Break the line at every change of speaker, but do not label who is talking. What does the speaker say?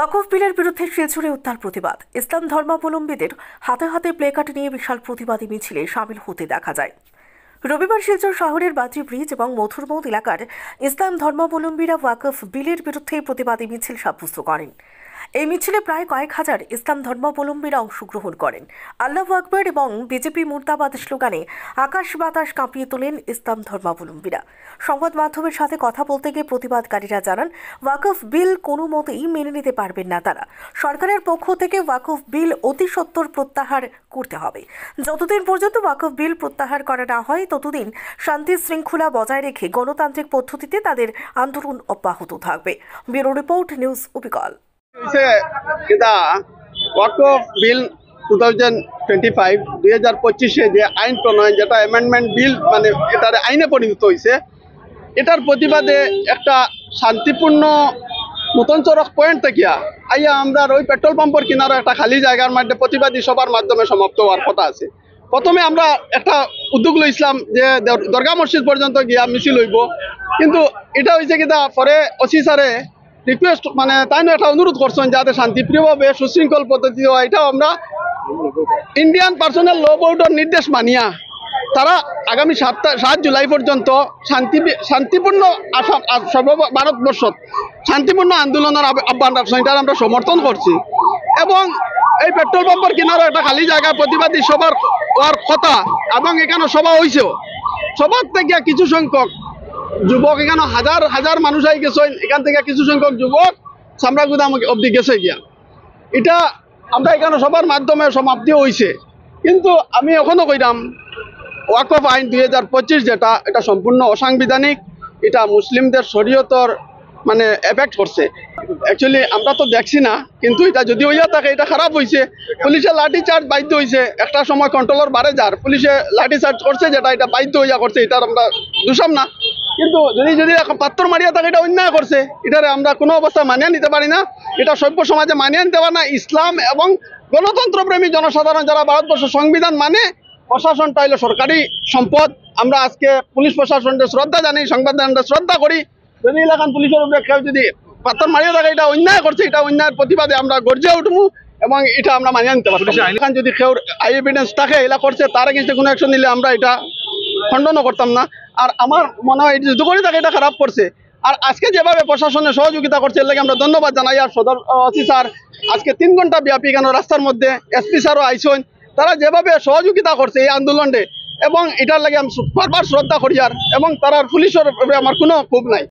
ওয়াকফ বিলের বিরুদ্ধে শিলচরে উত্তাল প্রতিবাদ। ইসলাম ধর্মাবলম্বীদের হাতে হাতে প্লেকার্ড নিয়ে বিশাল প্রতিবাদী মিছিলে সামিল হতে দেখা যায়। রবিবার শিলচর শহরের বাদ্রি ব্রিজ এবং মথুরমৌদ এলাকার ইসলাম ধর্মাবলম্বীরা ওয়াকফ বিলের বিরুদ্ধে প্রতিবাদী মিছিল সাব্যস্ত করেন। এই মিছিলে প্রায় কয়েক হাজার ইসলাম ধর্মাবলম্বীরা অংশগ্রহণ করেন। আল্লাহু আকবার এবং বিজেপি মুর্দাবাদ স্লোগানে আকাশ বাতাস কাঁপিয়ে তোলেন ইসলাম ধর্মাবলম্বীরা। সংবাদ মাধ্যমের সাথে কথা বলতে গিয়ে প্রতিবাদকারীরা জানান, ওয়াকফ বিল কোনো মতেই মেনে নিতে পারবেন না তারা। সরকারের পক্ষ থেকে ওয়াকফ বিল অতি সত্বর প্রত্যাহার করতে হবে। যতদিন পর্যন্ত ওয়াকফ বিল প্রত্যাহার করা না হয় ততদিন শান্তি শৃঙ্খলা বজায় রেখে গণতান্ত্রিক পদ্ধতিতে তাদের আন্দোলন অব্যাহত থাকবে। ব্যুরো রিপোর্ট, নিউজ অবিকল।
ওয়াকফ বিল 2025 যে আইন প্রণয়ন, যেটা অ্যামেন্ডমেন্ট বিল মানে এটার আইনে পরিণত হয়েছে, এটার প্রতিবাদে একটা শান্তিপূর্ণ নতুন চরক পয়েন্ট থেকে আইয়া আমরা ওই পেট্রোল পাম্পের কিনারে একটা খালি জায়গার মধ্যে প্রতিবাদী সবার মাধ্যমে সমাপ্ত হওয়ার কথা আছে। প্রথমে আমরা একটা উদ্যোগ লইছিলাম যে দরগা মসজিদ পর্যন্ত গিয়া মিছিল হইব, কিন্তু এটা হয়েছে কিনা পরে ওসি স্যারে রিকোয়েস্ট মানে তাই একটা অনুরোধ করছেন যাতে শান্তিপ্রিয়ভাবে সুশৃঙ্খল পদ্ধতি হয়। এটাও আমরা ইন্ডিয়ান পার্সোনাল ল বোর্ডের নির্দেশ মানিয়া তারা আগামী 7 জুলাই পর্যন্ত শান্তিপূর্ণ ভারতবর্ষ শান্তিপূর্ণ আন্দোলনের আহ্বান রাখছেন। এটার আমরা সমর্থন করছি এবং এই পেট্রোল পাম্পের কিনারে একটা খালি জায়গায় প্রতিবাদী সবার হওয়ার কথা এবং এখানে সভা হয়েছেও। সবার থেকে কিছু সংখ্যক যুবক, এখানে হাজার হাজার মানুষ আই গেছেন, এখান থেকে কিছু সংখ্যক যুবক সামরাগুদাম অব্দি গেছে গিয়া। এটা আমরা এখানে সবার মাধ্যমে সমাপ্তি হয়েছে, কিন্তু আমি এখনো কইরাম ওয়াকফ আইন 2025 যেটা, এটা সম্পূর্ণ অসাংবিধানিক। এটা মুসলিমদের শরীয়তর মানে এফেক্ট করছে। অ্যাকচুয়ালি আমরা তো দেখছি না, কিন্তু এটা যদি হইয়া থাকে এটা খারাপ হয়েছে। পুলিশে লাঠি চার্জ বাধ্য হয়েছে, একটা সময় কন্ট্রোলের বারে যার পুলিশে লাঠি চার্জ করছে, যেটা এটা বাধ্য হইয়া করছে, এটার আমরা দোষাম না। কিন্তু যদি পাত্তর মারিয়া থাকে এটা অন্যায় করছে, এটারে আমরা কোনো অবস্থায় মানিয়ে নিতে পারি না। এটা সভ্য সমাজে মানিয়ে নিতে পারে না। ইসলাম এবং গণতন্ত্রপ্রেমী জনসাধারণ যারা ভারতবর্ষের সংবিধান মানে, প্রশাসনটা হইল সরকারি সম্পদ। আমরা আজকে পুলিশ প্রশাসনকে শ্রদ্ধা জানি, সংবিধানকে শ্রদ্ধা করি। যদি এলাকান পুলিশের উপরে কেউ যদি পাত্তর মারিয়া থাকে এটা অন্যায় করছে, এটা অন্যায়ের প্রতিবাদে আমরা গর্জে উঠবো এবং এটা আমরা মানিয়ে নিতে পারবো। এখান যদি কেউ আই এভিডেন্স থাকে এলা করছে, তার এগেইনস্টে কোনো অ্যাকশন নিলে আমরা এটা খণ্ডনও করতাম না। আর আমার মনে হয় যদি করে থাকে এটা খারাপ করছে। আর আজকে যেভাবে প্রশাসনের সহযোগিতা করছে এর লাগে আমরা ধন্যবাদ জানাই। আর সদর ওসি স্যার আজকে 3 ঘন্টা ব্যাপী কেন রাস্তার মধ্যে, এসপি স্যারও আইসেন, তারা যেভাবে সহযোগিতা করছে এই আন্দোলনে এবং এটার লাগে আমি বারবার শ্রদ্ধা করি। আর এবং তারা পুলিশের আমার কোনো ক্ষোভ নাই।